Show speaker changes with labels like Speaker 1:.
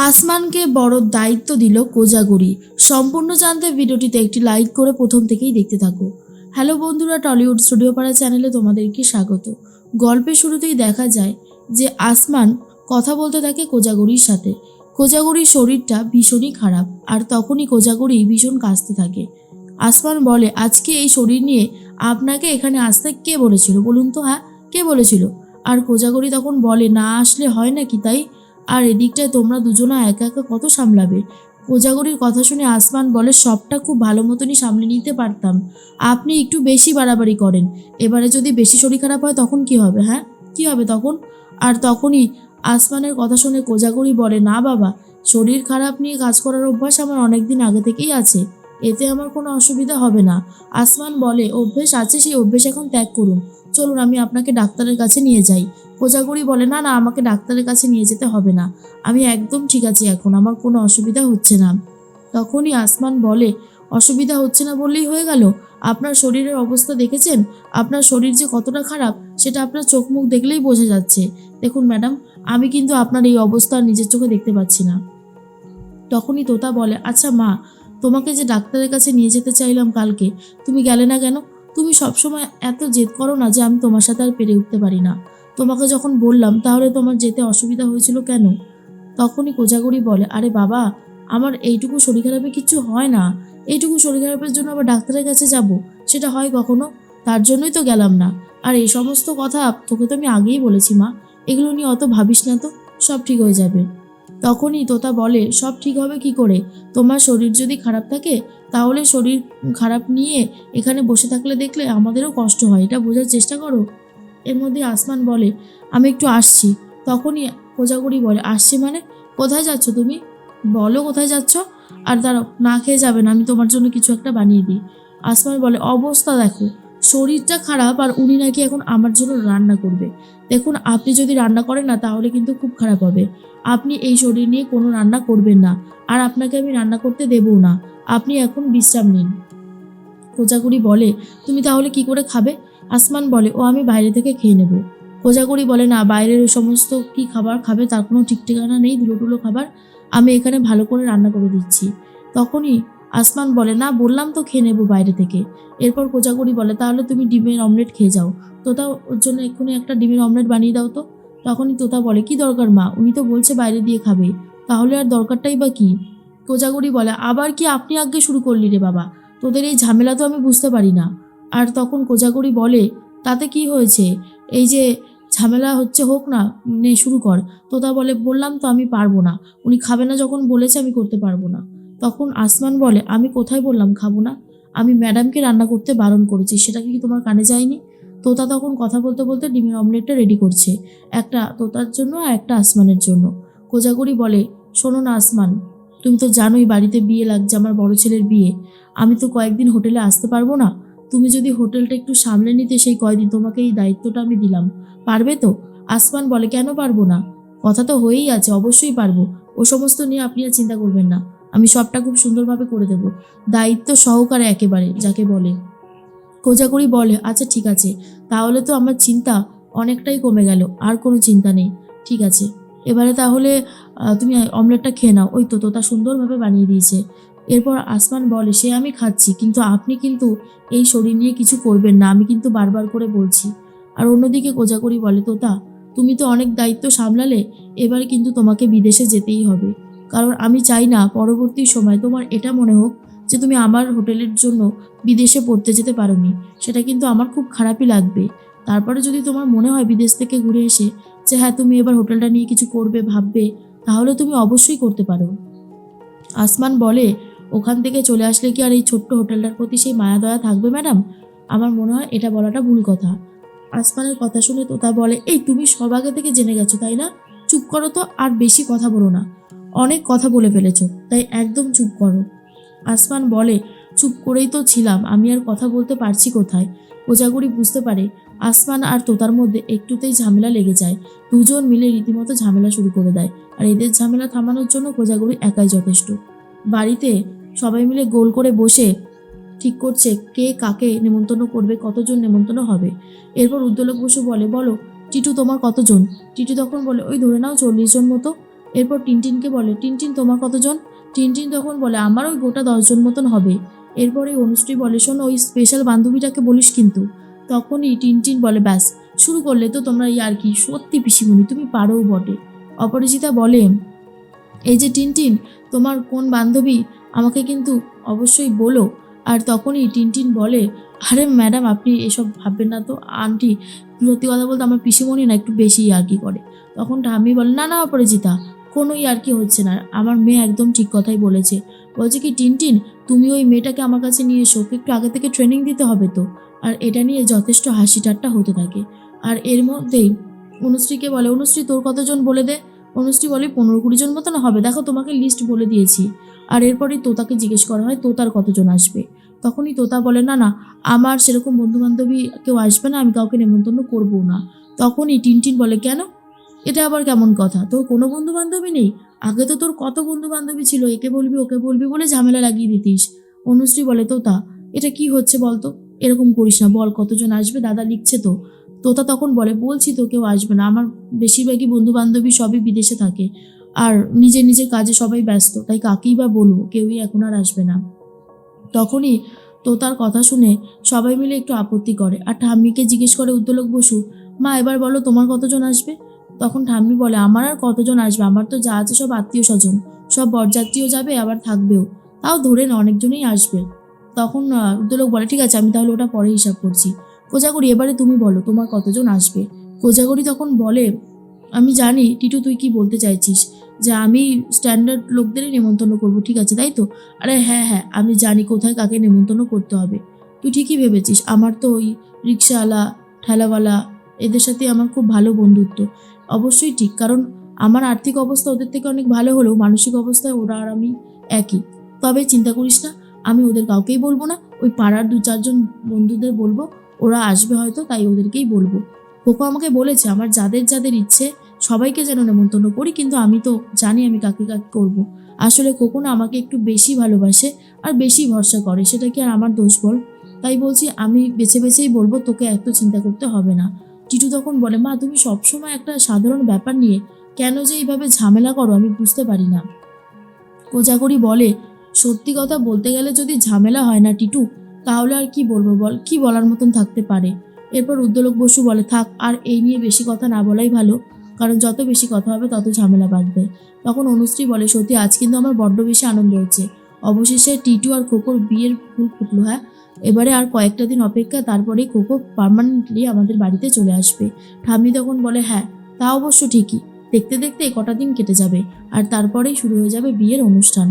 Speaker 1: আসমানকে বড় দায়িত্ব দিল কোজাগরি। সম্পূর্ণ জানতে ভিডিওটিতে একটি লাইক করে প্রথম থেকেই দেখতে থাকো। হ্যালো বন্ধুরা, টলিউড স্টুডিও পাড়া চ্যানেলে তোমাদেরকে স্বাগত। গল্পের শুরুতেই দেখা যায় যে আসমান কথা বলতে থাকে কোজাগরির সাথে। কোজাগরির শরীরটা ভীষণই খারাপ, আর তখনই কোজাগরি ভীষণ কাঁদতে থাকে। আসমান বলে, আজকে এই শরীর নিয়ে আপনাকে এখানে আসতে কে বলেছিল বলুন তো? হ্যাঁ, কে বলেছিল? আর কোজাগরি তখন বলে, না আসলে হয় নাকি তাই? আর এদিকটায় তোমরা দুজনা একা একা কত সামলাবে? কোজাগরির কথা শুনে আসমান বলে, সবটা খুব ভালো মতনই সামলে নিতে পারতাম, আপনি একটু বেশি বাড়াবাড়ি করেন। এবারে যদি বেশি শরীর খারাপ হয় তখন কি হবে? হ্যাঁ, কি হবে তখন? আর তখনই আসমানের কথা শুনে কোজাগরি বলে, না বাবা, শরীর খারাপ নিয়ে কাজ করার অভ্যাস আমার অনেক দিন আগে থেকেই আছে, এতে আমার কোনো অসুবিধা হবে না। আসমান বলে, অভ্যেস আছে, সেই অভ্যেস এখন ত্যাগ করুন। চলুন আমি আপনাকে ডাক্তারের কাছে নিয়ে যাই। কোজাগরি বলে, না না, আমাকে ডাক্তারের কাছে নিয়ে যেতে হবে না, আমি একদম ঠিক আছি, এখন আমার কোনো অসুবিধা হচ্ছে না। তখনই আসমান বলে, অসুবিধা হচ্ছে না বললেই হয়ে গেল? আপনার শরীরের অবস্থা দেখেছেন? আপনার শরীর যে কতটা খারাপ সেটা আপনার চোখ মুখ দেখলেই বোঝা যাচ্ছে। দেখুন ম্যাডাম, আমি কিন্তু আপনার এই অবস্থা নিজের চোখে দেখতে পাচ্ছি না। তখনই তোতা বলে, আচ্ছা মা, তোমাকে যে ডাক্তারের কাছে নিয়ে যেতে চাইলাম কালকে, তুমি গেলে না কেন? তুমি সবসময় এত জেদ করো না যে আমি তোমার সাথে আর পেরে উঠতে পারি না। তোমাকে যখন বললাম তাহলে তোমার যেতে অসুবিধা হয়েছিল কেন? তখনই কোজাগরি বলে, আরে বাবা, আমার এইটুকু শরীর খারাপে কিচ্ছু হয় না, এইটুকু শরীর খারাপের জন্য আবার ডাক্তারের কাছে যাব? সেটা হয় কখনো? তার জন্যই তো গেলাম না। আর এই সমস্ত কথা তোকে তো আমি আগেই বলেছি মা, এগুলো নিয়ে অত ভাবিস না তো, সব ঠিক হয়ে যাবে। তখনই তোতা বলে, সব ঠিক হবে কি করে? তোমার শরীর যদি খারাপ থাকে তাহলে শরীর খারাপ নিয়ে এখানে বসে থাকলে দেখলে আমাদেরও কষ্ট হয়, এটা বোঝার চেষ্টা করো। এর মধ্যে আসমান বলে, আমি একটু আসছি। তখনই কোজাগরি বলে, আসছি মানে? কোথায় যাচ্ছ তুমি? বলো কোথায় যাচ্ছ। আর দাঁড়াও, না খেয়ে যাবে না, আমি তোমার জন্য কিছু একটা বানিয়ে দিই। আসমান বলে, অবস্থা দেখো, শরীরটা খারাপ আর উনি নাকি এখন আমার জন্য রান্না করবে। দেখুন, আপনি যদি রান্না করেন না তাহলে কিন্তু খুব খারাপ হবে। আপনি এই শরীর নিয়ে কোনো রান্না করবেন না, আর আপনাকে আমি রান্না করতে দেবও না। আপনি এখন বিশ্রাম নিন। কোজাগরি বলে, তুমি তাহলে কি করে খাবে? আসমান বলে, ও আমি বাইরে থেকে খেয়ে নেব। কোজাগরি বলে, না, বাইরের ওই সমস্ত কি খাবার খাবে তার কোনো ঠিক ঠিকানা নেই, ধুলো টুলো খাবার, আমি এখানে ভালো করে রান্না করে দিচ্ছি। তখনই আসমান বলে, না, বললাম তো খেয়ে নেবো বাইরে থেকে। এরপর কোজাগরি বলে, তাহলে তুমি ডিমের অমলেট খেয়ে যাও। তোতা, ওর জন্য এক্ষুনি একটা ডিমের অমলেট বানিয়ে দাও তো। তখনই তোতা বলে, কি দরকার মা, উনি তো বলছে বাইরে দিয়ে খাবে, তাহলে আর দরকারটাই বা কি? কোজাগরি বলে, আবার কি আপনি আগে শুরু করলি রে বাবা, তোদের এই ঝামেলা তো আমি বুঝতে পারি না। আর তখন কোজাগরি বলে, তাতে কি হয়েছে, এই যে ঝামেলা হচ্ছে হোক না, নে শুরু কর। তোতা বলে, বললাম তো আমি পারবো না, উনি খাবে না যখন বলেছে আমি করতে পারবো না। তখন আসমান বলে, আমি কোথায় বললাম খাবো না? আমি ম্যাডামকে রান্না করতে বারণ করেছি, সেটা কি তোমার কানে যায়নি? তোতা তখন কথা বলতে বলতে ডিমের অমলেটটা রেডি করছে, একটা তোতার জন্য আর একটা আসমানের জন্য। কোজাগরি বলে, শোনো না আসমান, তুমি তো জানোই বাড়িতে বিয়ে লাগছে, আমার বড় ছেলের বিয়ে, আমি তো কয়েকদিন হোটেলে আসতে পারবো না। তুমি যদি হোটেলটা একটু সামলে নিতে, সেই কয়দিন তোমাকে এই দায়িত্বটা আমি দিলাম, পারবে তো? আসমান বলে, কেন পারবো না? কথা তো হয়েই আছে, অবশ্যই পারবো। ও সমস্ত নিয়ে আপনি আর চিন্তা করবেন না, আমি সবটা খুব সুন্দরভাবে করে দেব, দায়িত্ব সহকারে একেবারে, যাকে বলে। কোজাগরি বলে, আচ্ছা ঠিক আছে, তাহলে তো আমার চিন্তা অনেকটাই কমে গেল, আর কোনো চিন্তা নেই। ঠিক আছে, এবারে তাহলে তুমি অমলেটটা খেয়ে নাও, ওই তো তোতা সুন্দরভাবে বানিয়ে দিয়েছে। এরপর আসমান বলে, সে আমি খাচ্ছি, কিন্তু আপনি কিন্তু এই শরীর নিয়ে কিছু করবেন না, আমি কিন্তু বারবার করে বলছি। আর অন্যদিকে কোজাগরি বলে, তোতা, তুমি তো অনেক দায়িত্ব সামলালে, এবার কিন্তু তোমাকে বিদেশে যেতেই হবে, কারণ আমি চাই না পরবর্তী সময় তোমার এটা মনে হোক যে তুমি আমার হোটেলের জন্য বিদেশে পড়তে যেতে পারোনি, সেটা কিন্তু আমার খুব খারাপই লাগবে। তারপরে যদি তোমার মনে হয় বিদেশ থেকে ঘুরে এসে যে হ্যাঁ তুমি এবার হোটেলটা নিয়ে কিছু করবে ভাববে, তাহলে তুমি অবশ্যই করতে পারো। আসমান বলে, ওখান থেকে চলে আসলে কি আর এই ছোট্ট হোটেলটার প্রতি সেই মায়া দয়া থাকবে ম্যাডাম? আমার মনে হয় এটা বলাটা ভুল কথা। আসমানের কথা শুনে তোতা বলে, এই তুমি সব আগে থেকে জেনে গেছো তাই না? চুপ করো তো, আর বেশি কথা বলো না, অনেক কথা বলে ফেলেছো, তাই একদম চুপ করো। আসমান বলে, চুপ করেই তো ছিলাম, আমি আর কথা বলতে পারছি কোথায়? কোজাগরি বুঝতে পারে আসমান আর তোতার মধ্যে একটুতেই ঝামেলা লেগে যায়, দুজন মিলে রীতিমতো ঝামেলা শুরু করে দেয়। আর এদের ঝামেলা থামানোর জন্য কোজাগরি একাই যথেষ্ট। বাড়িতে সবাই মিলে গোল করে বসে ঠিক করছে কে কাকে নেমন্তন্ন করবে, কতজন নেমন্তন্ন হবে। এরপর উদ্যোলক বসু বলে, বলো টিটু, তোমার কতজন? টিটু তখন বলে, ওই ধরে নাও 40 জন মতো। এরপর টিনটিনকে বলে, টিনটিন তোমার কতজন? টিনটিন তখন বলে, আমার ওই গোটা 10 জন মতন হবে। এরপরে অনুশ্রী বলে, শোনো ওই স্পেশাল বান্ধবীটাকে বলিস কিন্তু। তখনই টিনটিন বলে, ব্যাস শুরু করলে তো তোমরা আর কি, সত্যি পিসিমণি তুমি পারোও বটে। অপরাজিতা বলে, এই যে টিনটিন, তোমার কোন বান্ধবী আমাকে কিন্তু অবশ্যই বলো। আর তখনই টিনটিন বলে, আরে ম্যাডাম আপনি এসব ভাববেন না তো আন্টি, সত্যি কথা বলতে আমার পিসিমণি না একটু বেশি ইয়ার্কি করে। তখন ঠাম্মি বলে, না না অপরাজিতা, কোনো ইয়ার্কি হচ্ছে না, আমার মেয়ে একদম ঠিক কথাই বলেছে। বলছে কি টিনটিন, তুমি ওই মেয়েটাকে আমার কাছে নিয়ে এসো, ওকে একটু আগে থেকে ট্রেনিং দিতে হবে তো। আর এটা নিয়ে যথেষ্ট হাসি ঠাট্টা হতে থাকে। আর এর মধ্যেই অনুশ্রীকে বলে, অনুশ্রী তোর কতজন বলে দে। অনুশ্রী বলে, 15-20 জন মতন হবে, দেখো তোমাকে লিস্ট বলে দিয়েছি। আর এরপরেই তোতাকে জিজ্ঞেস করা হয় তোতার কতজন আসবে। তখনই তোতা বলে, না না আমার সেরকম বন্ধুবান্ধবী কেউ আসবে না, আমি কাউকে নেমন্তন্ন করবো না। তখনই টিনটিন বলে, কেন, এটা আবার কেমন কথা, তোর কোনো বন্ধু বান্ধবী নেই? আগে তো তোর কত বন্ধু বান্ধবী ছিল, একে বলবি ওকে বলবি বলে ঝামেলা লাগিয়ে দিতিস। অনুশ্রী বলে, তোতা এটা কি হচ্ছে বলতো, এরকম করিস না, বল কতজন আসবে, দাদা লিখছে তো। তোতা তখন বলে, বলছি তো কেউ আসবে না, আমার বেশিরভাগই বন্ধু বান্ধবী সবই বিদেশে থাকে, আর নিজের নিজের কাজে সবাই ব্যস্ত, তাই কাকেই বা বলবো, কেউই এখন আর আসবে না। তখনই তোতার কথা শুনে সবাই মিলে একটু আপত্তি করে, আর ঠাম্মিকে জিজ্ঞেস করে উদ্দোলক বসু, মা এবার বলো তোমার কতজন আসবে? তখন ঠাম্মি বলে, আমার আর কতজন আসবে, আমার তো যা আছে সব আত্মীয় স্বজন, সব বরযাত্রীও যাবে আবার থাকবেও, তাও ধরে না অনেকজনই আসবে। তখন উদ্দোলক বলে, ঠিক আছে আমি তাহলে ওটা পরে হিসাব করছি। কোজাগরি এবারে তুমি বলো তোমার কতজন আসবে। কোজাগরি তখন বলে, আমি জানি টিটু তুই কি বলতে চাইছিস, যে আমি স্ট্যান্ডার্ড লোকদেরই নেমন্তন্ন করবো, ঠিক আছে তাই তো? আরে হ্যাঁ হ্যাঁ আমি জানি কোথায় কাকে নেমন্তন্ন করতে হবে, তুই ঠিকই ভেবেছিস, আমার তো ওই রিক্সাওয়ালা ঠেলাওয়ালা এদের সাথে আমার খুব ভালো বন্ধুত্ব। অবশ্যই ঠিক, কারণ আমার আর্থিক অবস্থা ওদের থেকে অনেক ভালো হলেও মানসিক অবস্থায় ওরা আর আমি একই। তবে চিন্তা করিস না, আমি ওদের কাউকেই বলবো না, ওই পাড়ার 2-4 জন বন্ধুদের বলবো, ওরা আসবে হয়তো তাই ওদেরকেই বলবো। কোকো আমাকে বলেছে আমার যাদের যাদের ইচ্ছে সবাইকে যেন নেমন্তন্ন করি, কিন্তু আমি তো জানি আমি কাকে কাকে করবো। আসলে কোকো না আমাকে একটু বেশি ভালোবাসে আর বেশি ভরসা করে, সেটা কি আর আমার দোষ বল? তাই বলছি আমি বেছে বেছেই বলবো, তোকে এত চিন্তা করতে হবে না। টিটু তখন বলে, মা তুমি সবসময় একটা সাধারণ ব্যাপার নিয়ে কেন যে এইভাবে ঝামেলা করো আমি বুঝতে পারি না। কোজাগরি বলে, সত্যি কথা বলতে গেলে যদি ঝামেলা হয় না টিটু, তাহলে আর কি বলবো বল, কি বলার মতন থাকতে পারে? এরপর উদ্দোলক বসু বলে, থাক আর এই নিয়ে বেশি কথা না বলাই ভালো, কারণ যত বেশি কথা হবে তত ঝামেলা বাঁধবে। তখন অনুশ্রী বলে, সত্যি আজ কিন্তু আমার বড্ড বেশি আনন্দ হচ্ছে, অবশেষে টিটু আর খোকোর বিয়ের ফুল ফুটলো। হ্যাঁ এবারে আর কয়েকটা দিন অপেক্ষা, তারপরেই খোকো পার্মানেন্টলি আমাদের বাড়িতে চলে আসবে। ঠাম্মি তখন বলে, হ্যাঁ তা অবশ্য ঠিকই, দেখতে দেখতে কটা দিন কেটে যাবে আর তারপরেই শুরু হয়ে যাবে বিয়ের অনুষ্ঠান।